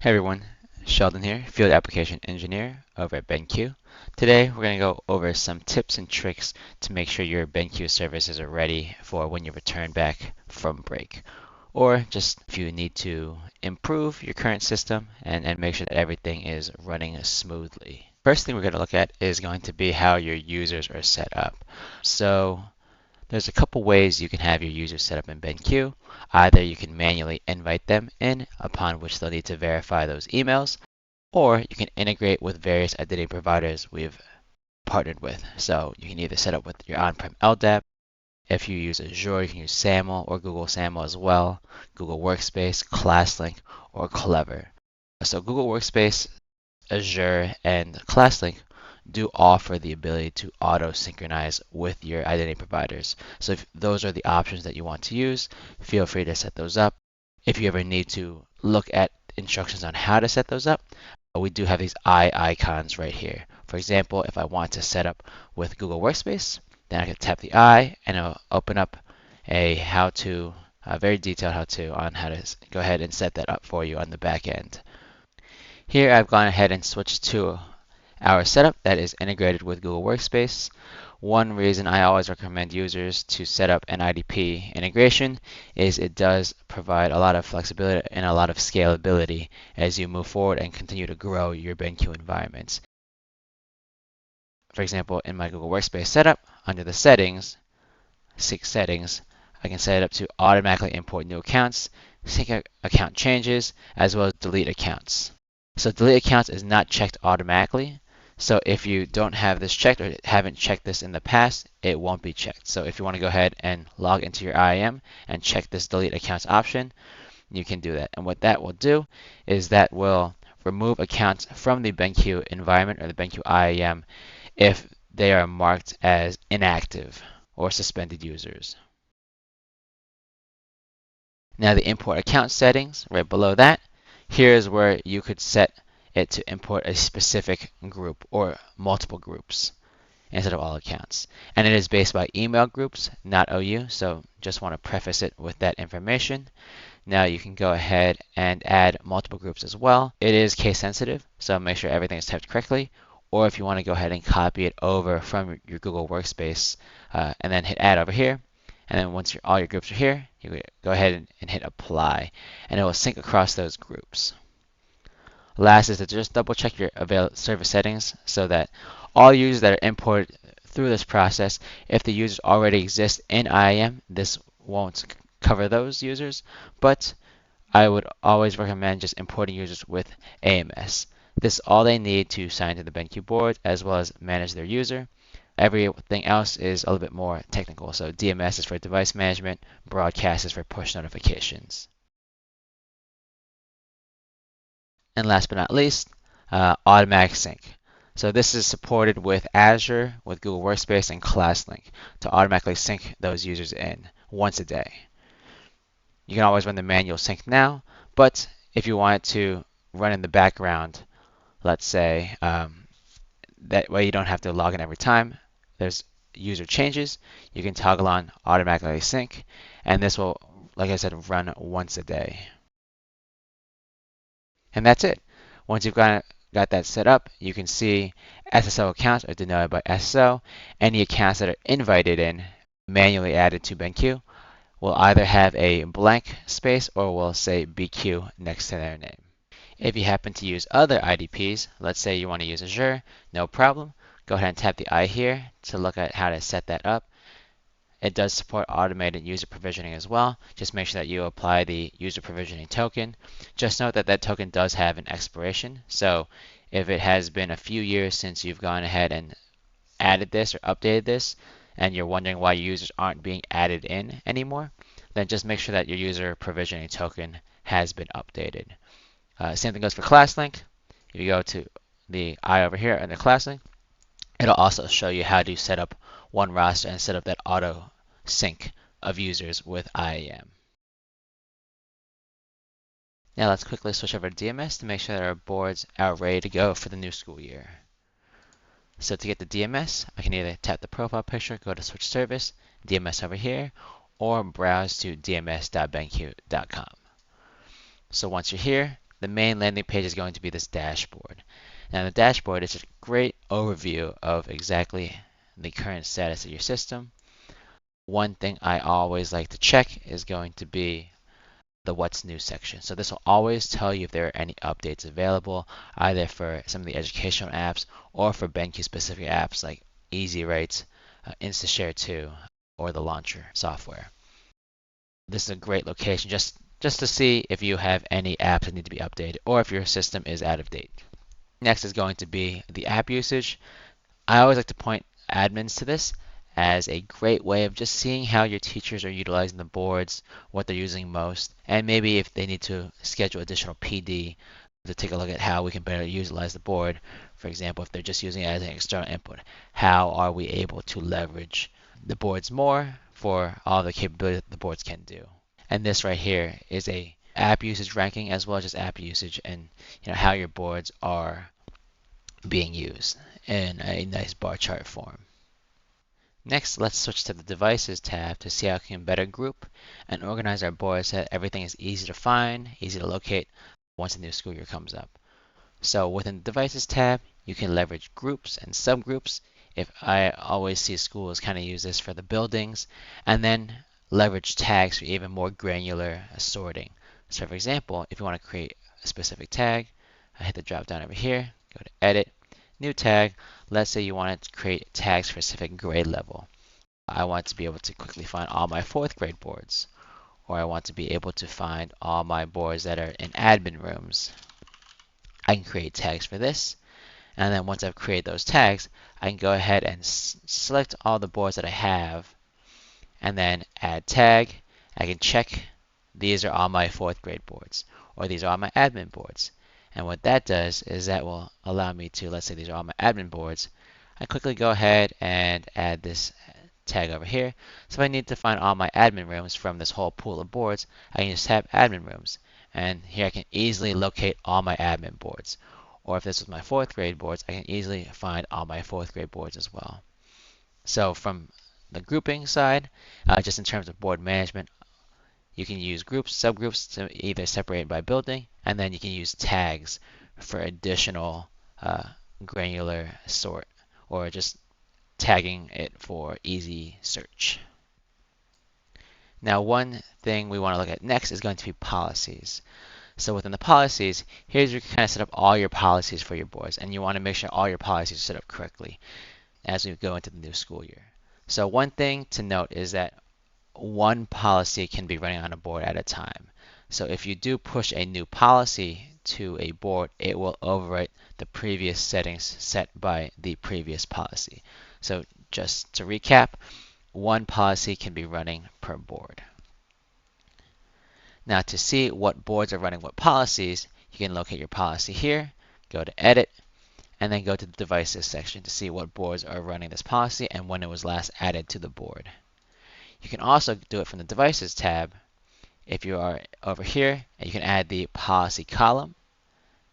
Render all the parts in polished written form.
Hey everyone, Sheldon here, Field Application Engineer over at BenQ. Today we're going to go over some tips and tricks to make sure your BenQ services are ready for when you return back from break. Or just if you need to improve your current system and make sure that everything is running smoothly. First thing we're going to look at is going to be how your users are set up. So there's a couple ways you can have your users set up in BenQ. Either you can manually invite them in, upon which they'll need to verify those emails, or you can integrate with various identity providers we've partnered with. So you can either set up with your on-prem LDAP. If you use Azure, you can use SAML or Google SAML as well, Google Workspace, ClassLink, or Clever. So Google Workspace, Azure, and ClassLink do offer the ability to auto synchronize with your identity providers. So if those are the options that you want to use, feel free to set those up. If you ever need to look at instructions on how to set those up, we do have these eye icons right here. For example, if I want to set up with Google Workspace, then I can tap the eye and it'll open up a how-to, a very detailed how-to on how to go ahead and set that up for you on the back end. Here I've gone ahead and switched to our setup that is integrated with Google Workspace. One reason I always recommend users to set up an IDP integration is it does provide a lot of flexibility and a lot of scalability as you move forward and continue to grow your BenQ environments. For example, in my Google Workspace setup, under the settings, sync settings, I can set it up to automatically import new accounts, sync account changes, as well as delete accounts. So delete accounts is not checked automatically. So if you don't have this checked or haven't checked this in the past, it won't be checked. So if you want to go ahead and log into your IAM and check this delete accounts option, you can do that. And what that will do is that will remove accounts from the BenQ environment or the BenQ IAM if they are marked as inactive or suspended users. Now the import account settings, right below that, here's where you could set it to import a specific group or multiple groups instead of all accounts. And it is based by email groups, not OU, so just want to preface it with that information. Now you can go ahead and add multiple groups as well. It is case sensitive, so make sure everything is typed correctly. Or if you want to go ahead and copy it over from your Google Workspace and then hit add over here. And then once all your groups are here, you go ahead and hit apply, and it will sync across those groups. Last is to just double check your service settings so that all users that are imported through this process, if the users already exist in IAM, this won't cover those users, but I would always recommend just importing users with AMS. This is all they need to sign to the BenQ board as well as manage their user. Everything else is a little bit more technical. So DMS is for device management, broadcast is for push notifications. And last but not least, automatic sync. So this is supported with Azure, with Google Workspace, and ClassLink to automatically sync those users in once a day. You can always run the manual sync now, but if you want it to run in the background, let's say, that way you don't have to log in every time there's user changes, you can toggle on automatically sync, and this will, like I said, run once a day. And that's it. Once you've got that set up, you can see SSO accounts are denoted by SSO. Any accounts that are invited in, manually added to BenQ, will either have a blank space or will say BQ next to their name. If you happen to use other IDPs, let's say you want to use Azure, no problem. Go ahead and tap the I here to look at how to set that up. It does support automated user provisioning as well. Just make sure that you apply the user provisioning token. Just note that that token does have an expiration. So if it has been a few years since you've gone ahead and added this or updated this, and you're wondering why your users aren't being added in anymore, then just make sure that your user provisioning token has been updated. Same thing goes for ClassLink. If you go to the eye over here under ClassLink, it'll also show you how to set up one roster and set up that auto sync of users with IAM. Now let's quickly switch over to DMS to make sure that our boards are ready to go for the new school year. So to get the DMS, I can either tap the profile picture, go to switch service, DMS over here, or browse to dms.benq.com. So once you're here, the main landing page is going to be this dashboard. Now the dashboard is a great overview of exactly the current status of your system. One thing I always like to check is going to be the what's new section. So this will always tell you if there are any updates available, either for some of the educational apps or for BenQ specific apps like EasyWrite, InstaShare 2, or the launcher software. This is a great location just to see if you have any apps that need to be updated or if your system is out of date. Next is going to be the app usage. I always like to point admins to this as a great way of just seeing how your teachers are utilizing the boards, what they're using most, and maybe if they need to schedule additional PD to take a look at how we can better utilize the board. For example, if they're just using it as an external input, how are we able to leverage the boards more for all the capability that the boards can do. And this right here is a app usage ranking as well as just app usage and how your boards are being used in a nice bar chart form. Next, let's switch to the Devices tab to see how we can better group and organize our boards so that everything is easy to find, easy to locate once a new school year comes up. So within the Devices tab, you can leverage groups and subgroups. If I always see schools kind of use this for the buildings, and then leverage tags for even more granular sorting. So for example, if you want to create a specific tag, I hit the drop down over here, go to Edit, New Tag. Let's say you wanted to create tags for a specific grade level. I want to be able to quickly find all my 4th grade boards, or I want to be able to find all my boards that are in admin rooms. I can create tags for this, and then once I've created those tags, I can go ahead and select all the boards that I have, and then add tag. I can check these are all my 4th grade boards, or these are all my admin boards. And what that does is that will allow me to, let's say these are all my admin boards. I quickly go ahead and add this tag over here. So if I need to find all my admin rooms from this whole pool of boards, I can just tap admin rooms. And here I can easily locate all my admin boards. Or if this was my 4th grade boards, I can easily find all my 4th grade boards as well. So from the grouping side, just in terms of board management, you can use groups, subgroups to either separate by building, and then you can use tags for additional granular sort, or just tagging it for easy search. Now, one thing we want to look at next is going to be policies. So within the policies, here's where you kind of set up all your policies for your boards, and you want to make sure all your policies are set up correctly as we go into the new school year. So one thing to note is that one policy can be running on a board at a time. So if you do push a new policy to a board, it will overwrite the previous settings set by the previous policy. So just to recap, one policy can be running per board. Now to see what boards are running what policies, you can locate your policy here, go to Edit, and then go to the Devices section to see what boards are running this policy and when it was last added to the board. You can also do it from the Devices tab if you are over here, and you can add the policy column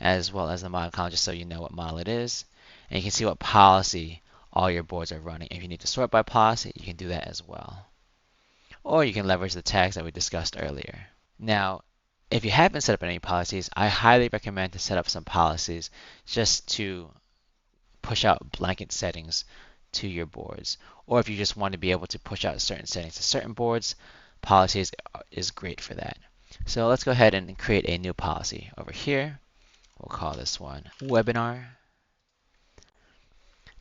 as well as the model column just so you know what model it is. And you can see what policy all your boards are running. If you need to sort by policy, you can do that as well. Or you can leverage the tags that we discussed earlier. Now, if you haven't set up any policies, I highly recommend to set up some policies just to push out blanket settings to your boards. Or if you just want to be able to push out certain settings to certain boards, policies is great for that. So let's go ahead and create a new policy over here. We'll call this one webinar.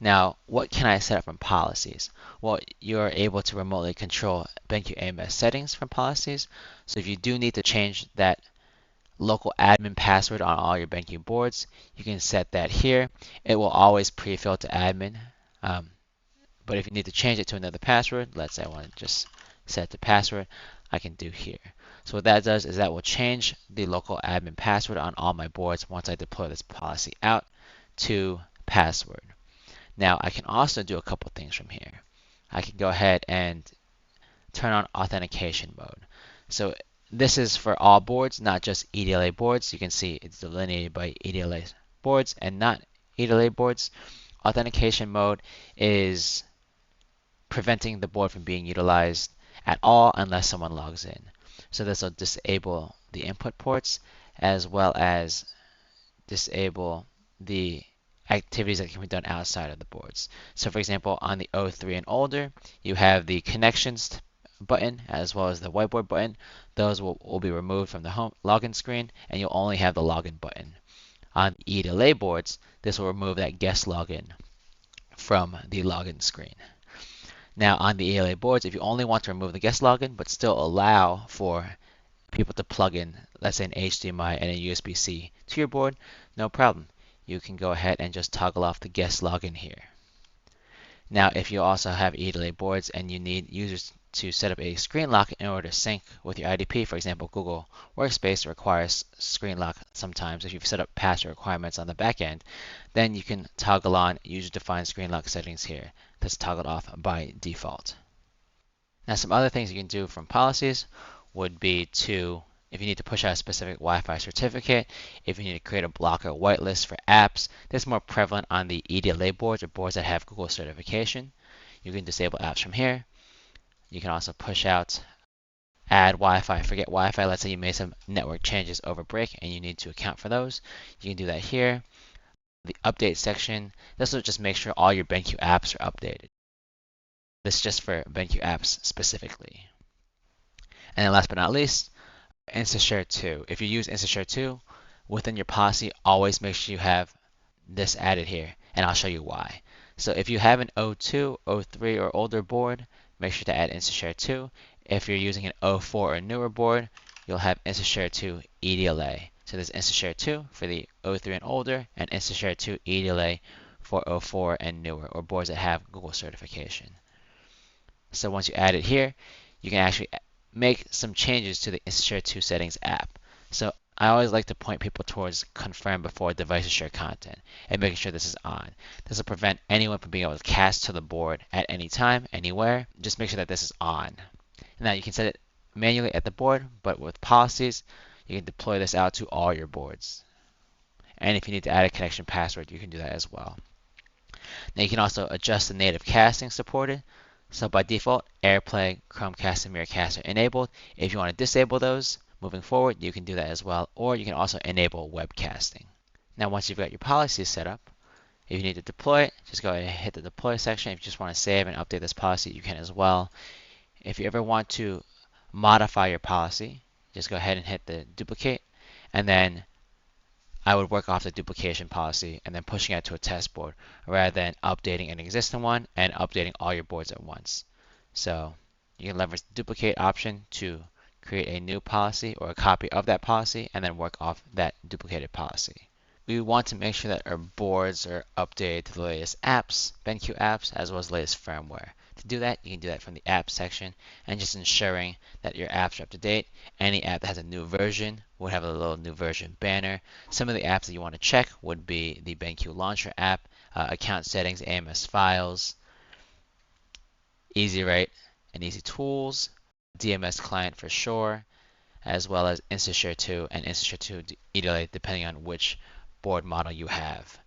Now, what can I set up from policies? Well, you're able to remotely control BenQ AMS settings from policies. So if you do need to change that local admin password on all your BenQ boards, you can set that here. It will always pre-fill to admin. But if you need to change it to another password, let's say I want to just set it to password, I can do here. So what that does is that will change the local admin password on all my boards once I deploy this policy out to password. Now I can also do a couple things from here. I can go ahead and turn on authentication mode. So this is for all boards, not just EDLA boards. You can see it's delineated by EDLA boards and not EDLA boards. Authentication mode is preventing the board from being utilized at all unless someone logs in. So this will disable the input ports as well as disable the activities that can be done outside of the boards. So for example, on the O3 and older, you have the connections button as well as the whiteboard button. Those will be removed from the home login screen, and you'll only have the login button. On the E delay boards, this will remove that guest login from the login screen. Now on the ELA boards, if you only want to remove the guest login but still allow for people to plug in, let's say an HDMI and a USB-C to your board, no problem. You can go ahead and just toggle off the guest login here. Now if you also have ELA boards and you need users to set up a screen lock in order to sync with your IDP, for example, Google Workspace requires screen lock sometimes if you've set up password requirements on the back end, then you can toggle on user-defined screen lock settings here. That's toggled off by default. Now some other things you can do from policies would be to, if you need to push out a specific Wi-Fi certificate, if you need to create a blocker whitelist for apps, that's more prevalent on the EDLA boards or boards that have Google certification. You can disable apps from here. You can also push out, add Wi-Fi, forget Wi-Fi. Let's say you made some network changes over break and you need to account for those. You can do that here. The update section, this will just make sure all your BenQ apps are updated. This is just for BenQ apps specifically. And then last but not least, InstaShare 2. If you use InstaShare 2, within your policy, always make sure you have this added here, and I'll show you why. So if you have an O2, O3, or older board, make sure to add InstaShare 2. If you're using an O4 or newer board, you'll have InstaShare 2 EDLA. So there's InstaShare 2 for the O3 and older, and InstaShare 2 EDLA for O4 and newer, or boards that have Google certification. So once you add it here, you can actually make some changes to the InstaShare 2 settings app. So I always like to point people towards confirm before devices share content and making sure this is on. This will prevent anyone from being able to cast to the board at any time, anywhere. Just make sure that this is on. Now you can set it manually at the board, but with policies, you can deploy this out to all your boards. And if you need to add a connection password, you can do that as well. Now you can also adjust the native casting supported. So by default, AirPlay, Chromecast, and Miracast are enabled. If you want to disable those moving forward, you can do that as well, or you can also enable webcasting. Now once you've got your policies set up, if you need to deploy it, just go ahead and hit the deploy section. If you just want to save and update this policy, you can as well. If you ever want to modify your policy, just go ahead and hit the duplicate, and then I would work off the duplication policy and then pushing it to a test board rather than updating an existing one and updating all your boards at once. So you can leverage the duplicate option to create a new policy or a copy of that policy and then work off that duplicated policy. We want to make sure that our boards are updated to the latest apps, BenQ apps, as well as the latest firmware. To do that, you can do that from the apps section and just ensuring that your apps are up to date. Any app that has a new version would have a little new version banner. Some of the apps that you want to check would be the BenQ Launcher app, account settings, AMS files, Easy Write and Easy Tools, DMS client for sure, as well as InstaShare 2 and InstaShare 2 EDLA depending on which board model you have.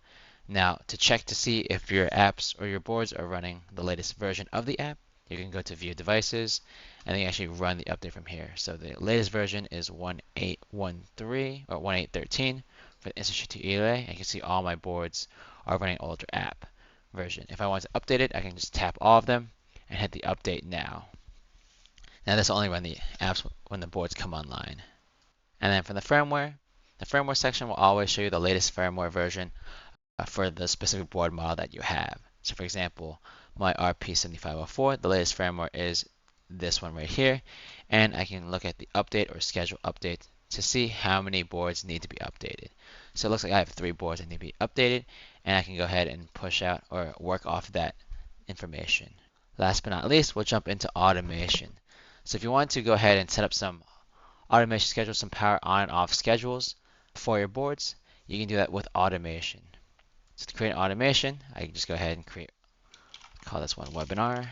Now, to check to see if your apps or your boards are running the latest version of the app, you can go to View Devices, and then you actually run the update from here. So the latest version is 1.813 or 1.813 for the InstaShare 2 ELA, and you can see all my boards are running older app version. If I want to update it, I can just tap all of them and hit the Update Now. Now this will only run the apps when the boards come online. And then for the firmware section will always show you the latest firmware version for the specific board model that you have. So for example, my RP7504, the latest firmware is this one right here, and I can look at the update or schedule update to see how many boards need to be updated. So it looks like I have 3 boards that need to be updated, and I can go ahead and push out or work off that information. Last but not least, we'll jump into automation. So if you want to go ahead and set up some automation schedules, some power on and off schedules for your boards, you can do that with automation. So to create an automation, I can just go ahead and call this one webinar.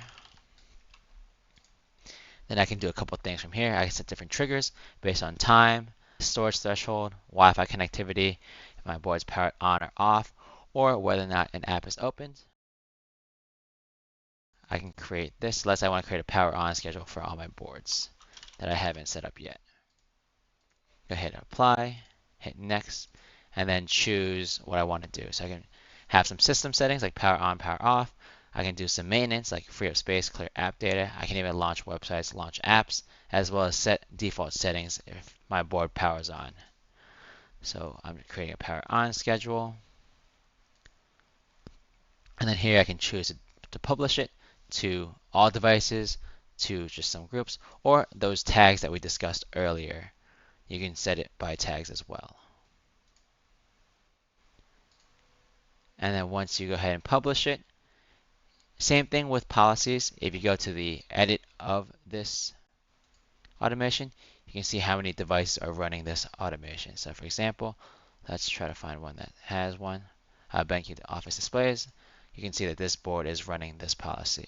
Then I can do a couple of things from here. I can set different triggers based on time, storage threshold, Wi-Fi connectivity, if my board's powered on or off, or whether or not an app is opened. I can create this. Let's say I want to create a power on schedule for all my boards that I haven't set up yet. Go ahead and apply. hit next, and then choose what I want to do. So I can have some system settings like power on, power off. I can do some maintenance like free up space, clear app data. I can even launch websites, launch apps, as well as set default settings if my board powers on. So I'm creating a power on schedule. And then here I can choose to publish it to all devices, to just some groups, or those tags that we discussed earlier. You can set it by tags as well. And then once you go ahead and publish it, same thing with policies. If you go to the edit of this automation, you can see how many devices are running this automation. So for example, let's try to find one that has one. BenQ Office Displays. You can see that this board is running this policy.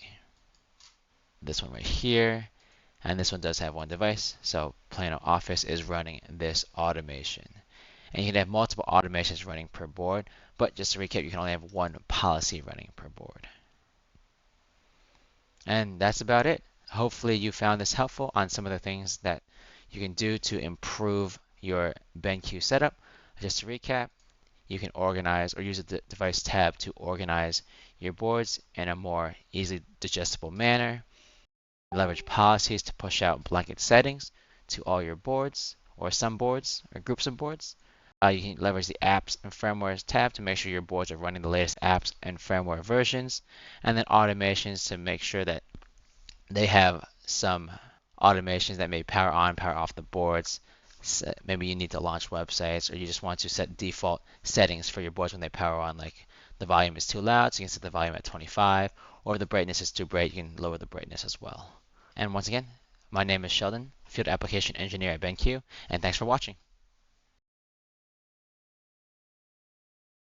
This one right here, and this one does have one device. So Plano Office is running this automation. And you can have multiple automations running per board, but just to recap, you can only have one policy running per board. And that's about it. Hopefully you found this helpful on some of the things that you can do to improve your BenQ setup. Just to recap, you can organize or use the device tab to organize your boards in a more easily digestible manner. Leverage policies to push out blanket settings to all your boards or some boards or groups of boards. You can leverage the apps and firmwares tab to make sure your boards are running the latest apps and firmware versions, and then automations to make sure that they have some automations that may power on, power off the boards. Maybe you need to launch websites, or you just want to set default settings for your boards when they power on, like the volume is too loud, so you can set the volume at 25, or if the brightness is too bright, you can lower the brightness as well. And once again, my name is Sheldon, Field Application Engineer at BenQ, and thanks for watching.